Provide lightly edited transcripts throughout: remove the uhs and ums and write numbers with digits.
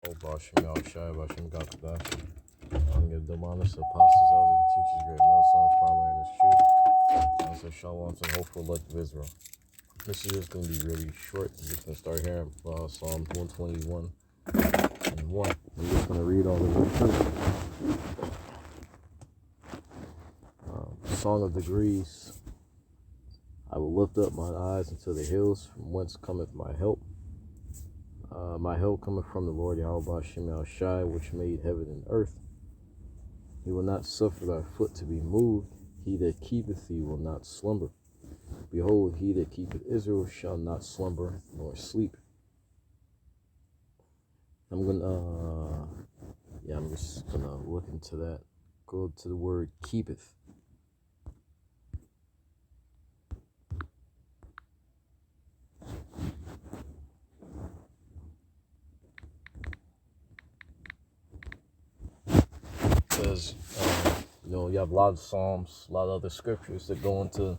Oh, Bashim Yahushai, Bashim Gakadash. I'm going to demand us apostles, elders, and teachers, great male sons, fatherland is true. And so, shalom to the hopeful elect of Israel. This is just going to be really short. I'm just going to start here Psalm 121 and 1. I'm just going to read all the verses. Song of Degrees. I will lift up my eyes unto the hills, from whence cometh my help. My help cometh from the Lord Yahweh Shem Shai, which made heaven and earth. He will not suffer thy foot to be moved. He that keepeth thee will not slumber. Behold, he that keepeth Israel shall not slumber nor sleep. I'm just gonna look into that. Go to the word keepeth. Because you have a lot of Psalms, a lot of other scriptures that go into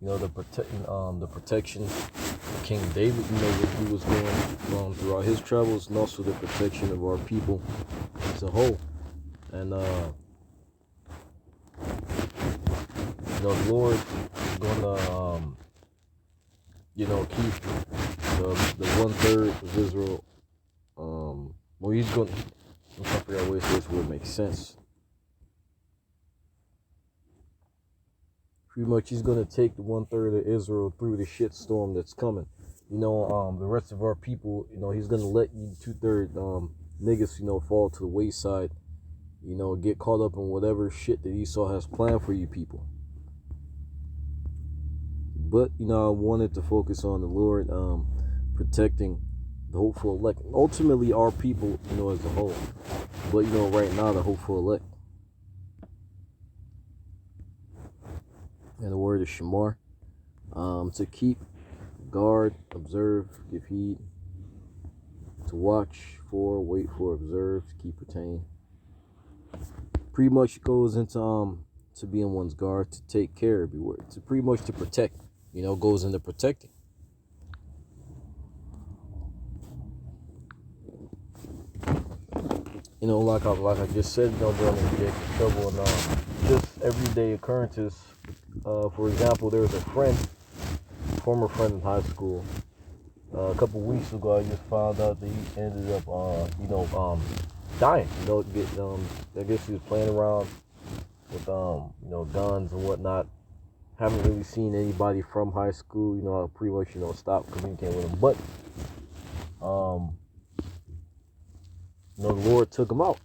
the protection of King David, what he was going throughout his travels, and also the protection of our people as a whole. And the Lord is gonna keep the 1/3 of Israel. He's gonna, I'm trying to figure out ways this would make sense. Pretty much he's going to take the 1/3 of Israel through the shitstorm that's coming. The rest of our people, he's going to let you 2/3 niggas, fall to the wayside, get caught up in whatever shit that Esau has planned for you people. But, I wanted to focus on the Lord protecting the hopeful elect. Ultimately, our people, as a whole. But, right now, the hopeful elect. And the word is shamar, to keep, guard, observe, give heed, to watch for, wait for, observe, to keep, retain. Pretty much goes into to be in one's guard, to take care, beware, to pretty much to protect. Goes into protecting. Like I just said, during the Jacob trouble and just everyday occurrences. For example, there was a former friend in high school. A couple weeks ago, I just found out that he ended up, dying. I guess he was playing around with, guns and whatnot. Haven't really seen anybody from high school. I pretty much, stopped communicating with him. But, the Lord took him out.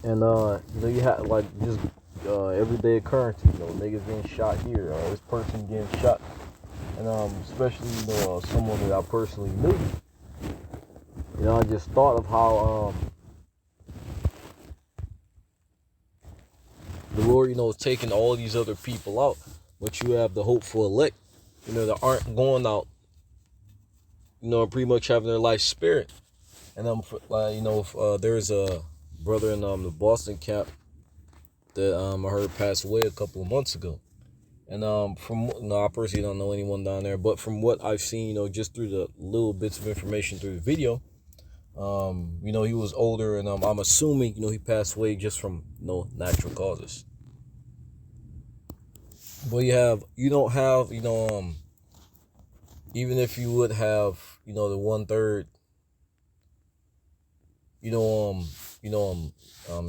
And, you had, just everyday occurrence, niggas getting shot here, this person getting shot, and especially someone that I personally knew. I just thought of how the Lord, is taking all these other people out, but you have the hopeful elect, that aren't going out, pretty much having their life spared. And there's a brother in the Boston camp that I heard passed away a couple of months ago. And I personally don't know anyone down there, but from what I've seen, just through the little bits of information through the video, he was older, and I'm assuming, he passed away just from natural causes. But you don't have, even if you would have, the 1/3,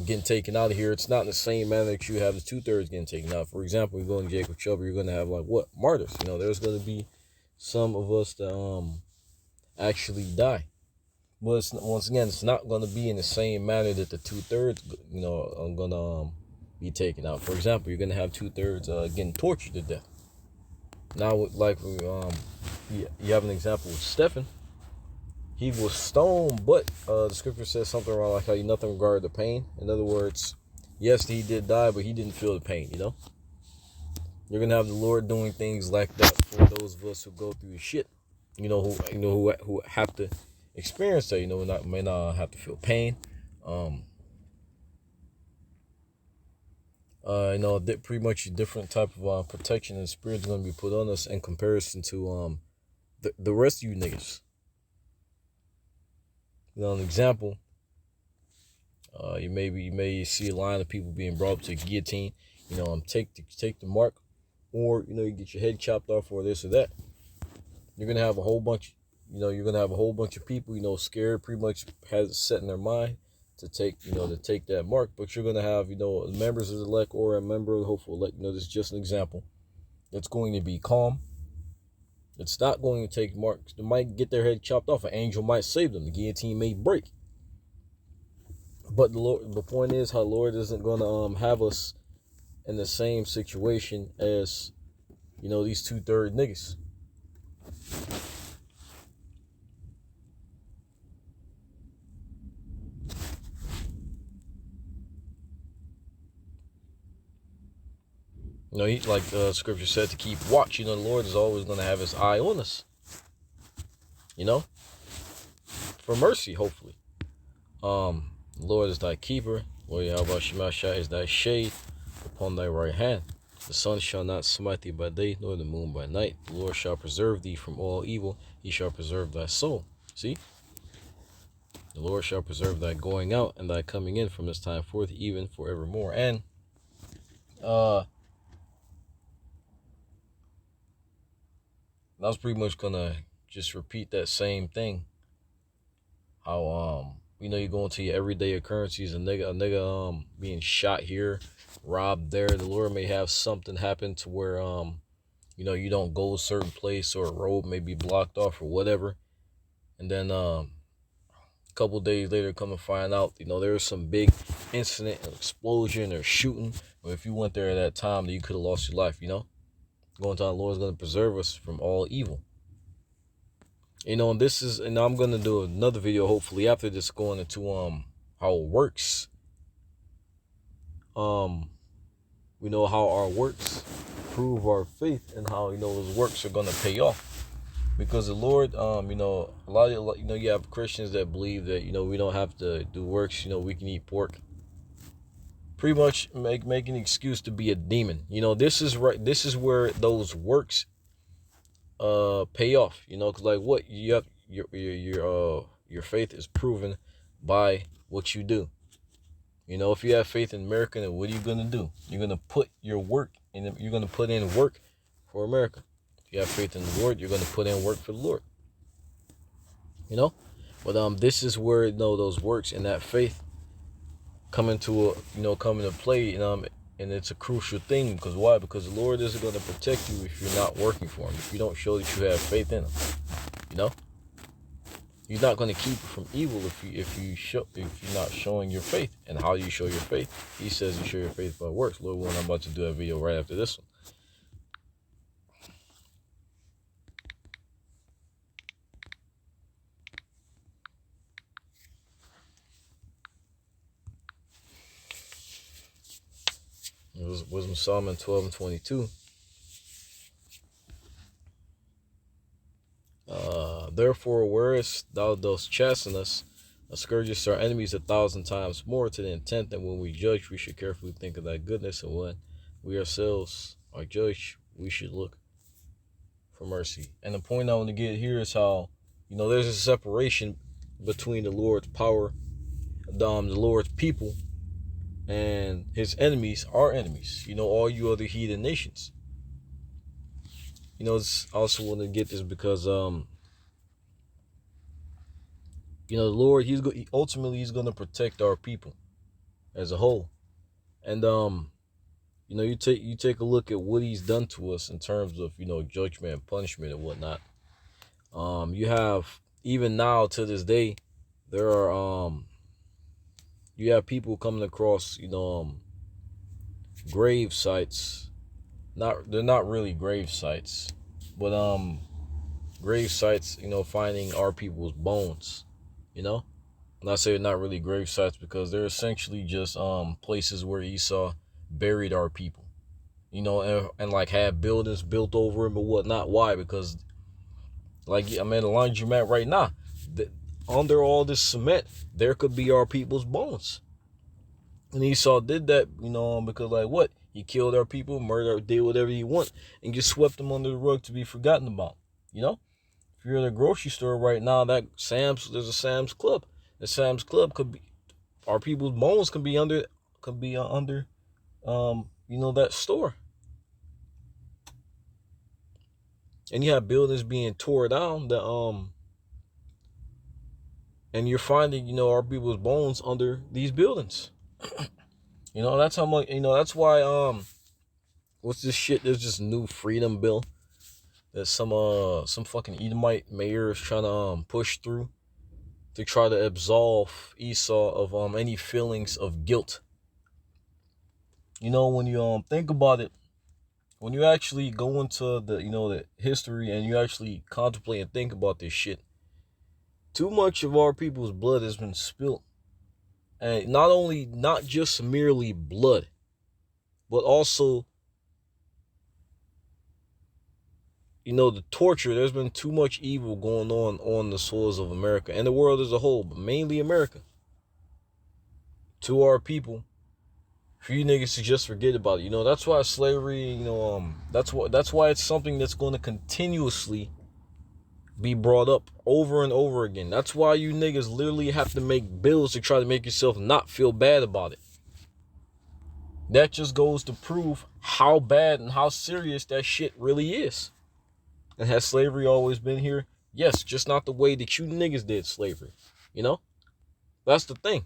getting taken out of here, it's not in the same manner that you have the 2/3 getting taken out. For example, you go in Jacob trouble, you're going to have martyrs. There's going to be some of us that actually die. But once again, it's not going to be in the same manner that the 2/3 are going to be taken out. For example, you're going to have 2/3 getting tortured to death. Now, you have an example with Stephen. He was stoned, but the scripture says something around like how nothing regarded the pain. In other words, yes, he did die, but he didn't feel the pain, You're going to have the Lord doing things like that for those of us who go through shit, who have to experience that, may not have to feel pain. Pretty much a different type of protection and spirit is going to be put on us in comparison to the rest of you niggas. an example, you may see a line of people being brought up to a guillotine. Take the mark, or you get your head chopped off, or this or that. You're gonna have a whole bunch. You're gonna have a whole bunch of people, scared, pretty much has it set in their mind to take that mark. But you're gonna have, members of the elect or a member of the hopeful elect. This is just an example. It's going to be calm. It's not going to take marks. They might get their head chopped off. An angel might save them. The guillotine may break. But the point is, how the Lord isn't going to have us in the same situation as, these 2/3 niggas. He, like the scripture said, to keep watch. The Lord is always going to have his eye on us. For mercy, hopefully. The Lord is thy keeper. Lord Yahweh Shemashah is thy shade upon thy right hand. The sun shall not smite thee by day, nor the moon by night. The Lord shall preserve thee from all evil. He shall preserve thy soul. See? The Lord shall preserve thy going out and thy coming in from this time forth, even forevermore. And I was pretty much gonna just repeat that same thing. How you go into your everyday occurrences, a nigga being shot here, robbed there. The Lord may have something happen to where you don't go a certain place, or a road may be blocked off or whatever. And then a couple days later come and find out, there was some big incident, an explosion or shooting. Or if you went there at that time, then you could have lost your life, Going to the Lord is going to preserve us from all evil. And I'm going to do another video, hopefully, after this, going into how it works. How our works prove our faith, and how, those works are going to pay off. Because the Lord, a lot of, you have Christians that believe that, we don't have to do works, we can eat pork. Pretty much make an excuse to be a demon. This is right. This is where those works pay off. Because like what you have, your faith is proven by what you do. If you have faith in America, then what are you gonna do? You're gonna put your work in. You're gonna put in work for America. If you have faith in the Lord, you're gonna put in work for the Lord. But this is where those works and that faith come into play, and it's a crucial thing. Because why? Because the Lord isn't going to protect you if you're not working for him, if you don't show that you have faith in him. He's not going to keep you from evil if you're not showing your faith. And how do you show your faith? He says you show your faith by works. Lord willing, I'm about to do a video right after this one. It was Wisdom Solomon 12:22. Therefore, whereas thou dost chasten us, scourgest our enemies 1,000 times more, to the intent that when we judge, we should carefully think of thy goodness, and when we ourselves are judged, we should look for mercy. And the point I want to get here is how, there's a separation between the Lord's power, the Lord's people, and his enemies, our enemies. All you other heathen nations. It's also want to get this because the Lord, he's going to protect our people as a whole. And you take a look at what he's done to us in terms of judgment and punishment and whatnot. You have, even now to this day, there are you have people coming across grave sites. They're not really grave sites, but grave sites, finding our people's bones. And I say they're not really grave sites because they're essentially just places where Esau buried our people, and like had buildings built over him or whatnot. Why? Because like I'm at a laundromat right now. Under all this cement, there could be our people's bones. And Esau did that, because like what? He killed our people, murdered, did whatever he wanted, and just swept them under the rug to be forgotten about. If you're in a grocery store right now, there's a Sam's Club. The Sam's Club could be, our people's bones could be under, that store. And you have buildings being torn down, and you're finding, our people's bones under these buildings. That's how much, that's why, what's this shit? There's this new freedom bill that some fucking Edomite mayor is trying to push through to try to absolve Esau of any feelings of guilt. When you think about it, when you actually go into the history and you actually contemplate and think about this shit, too much of our people's blood has been spilled. And not just merely blood, but also, the torture. There's been too much evil going on the soils of America and the world as a whole, but mainly America. To our people, for you niggas to just forget about it. That's why slavery, that's why it's something that's going to continuously be brought up over and over again. That's why you niggas literally have to make bills to try to make yourself not feel bad about it. That just goes to prove how bad and how serious that shit really is. And has slavery always been here? Yes, just not the way that you niggas did slavery. That's the thing.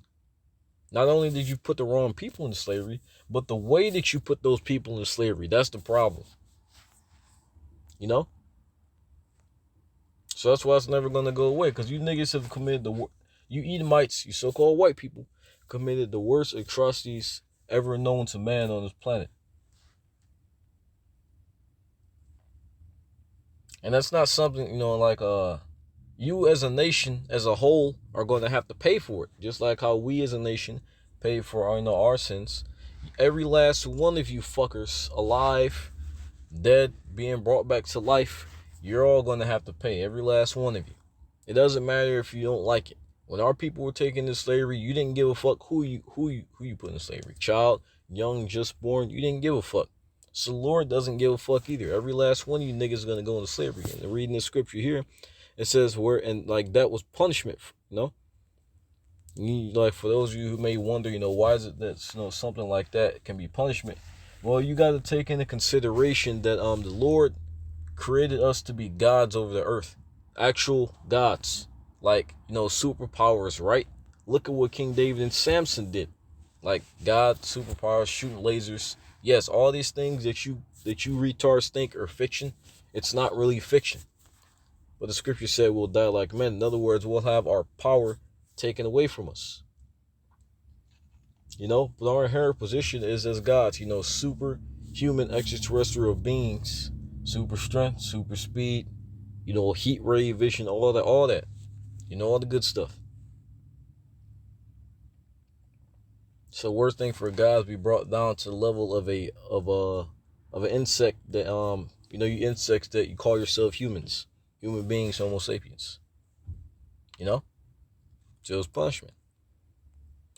Not only did you put the wrong people into slavery, but the way that you put those people into slavery, that's the problem. So that's why it's never going to go away, because you niggas have committed you Edomites, you so-called white people, committed the worst atrocities ever known to man on this planet. And that's not something, you as a nation, as a whole, are going to have to pay for it. Just like how we as a nation pay for our sins. Every last one of you fuckers, alive, dead, being brought back to life, you're all going to have to pay. Every last one of you. It doesn't matter if you don't like it. When our people were taken into slavery, you didn't give a fuck who you put in slavery. Child, young, just born, you didn't give a fuck. So the Lord doesn't give a fuck either. Every last one of you niggas is going to go into slavery. And reading the scripture here, it says that was punishment, for those of you who may wonder, why is it that, something like that can be punishment? Well, you got to take into consideration that the Lord created us to be gods over the earth. Actual gods. Like, superpowers, right? Look at what King David and Samson did. Like, God, superpowers, shooting lasers. Yes, all these things that you retards think are fiction, it's not really fiction. But the scripture said we'll die like men. In other words, we'll have our power taken away from us. But our inherent position is as gods, superhuman extraterrestrial beings, super strength, super speed, heat ray vision, all that, all the good stuff. So worst thing for gods be brought down to the level of an insect that you insects that you call yourself humans, human beings, Homo sapiens. So it was punishment.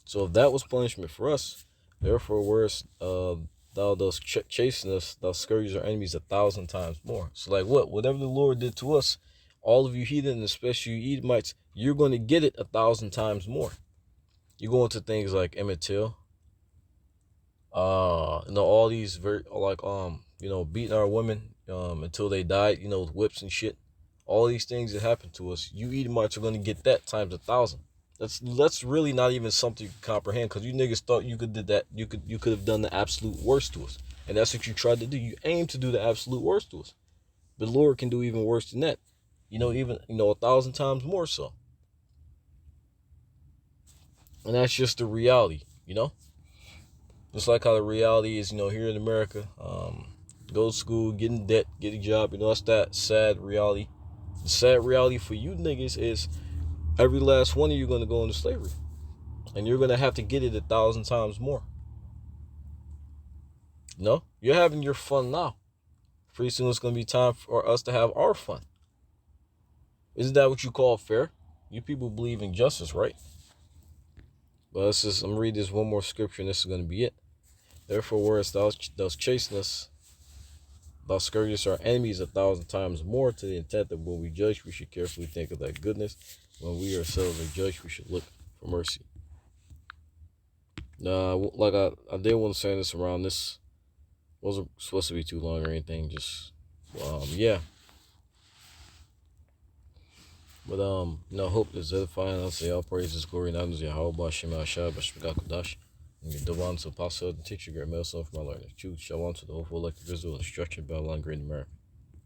So if that was punishment for us, therefore worse, thou dost chasing us, thou scourges our enemies 1,000 times more. So like whatever the Lord did to us, all of you heathen, especially you Edomites, you're going to get it 1,000 times more. You go into things like Emmett Till, all these beating our women until they died, with whips and shit. All these things that happen to us, you Edomites are going to get that times 1,000. That's really not even something you can comprehend, because you niggas thought you could did that. You could have done the absolute worst to us, and that's what you tried to do. You aimed to do the absolute worst to us. But the Lord can do even worse than that. Even 1,000 times more so. And that's just the reality, Just like how the reality is, here in America, go to school, get in debt, get a job, that's that sad reality. The sad reality for you niggas is every last one of you going to go into slavery. And you're going to have to get it 1,000 times more. You're having your fun now. Pretty soon it's going to be time for us to have our fun. Isn't that what you call fair? You people believe in justice, right? But I'm going to read this one more scripture and this is going to be it. Therefore, whereas thou chasing us, thou scourgest our enemies 1,000 times more, to the intent that when we judge, we should carefully think of thy goodness. When we ourselves are judged, we should look for mercy. Nah, like I did want to say this around this wasn't supposed to be too long or anything. Just yeah. But hope is edifying. I'll say all praises, glory, and honor to Yahweh, Shem Ashai, Bashmagah Kodash. And get Devan to Apostle, the teacher, great mail son for my learning. Choose Shalom to the hopeful elected Israel, instruction, Babylon, Great America.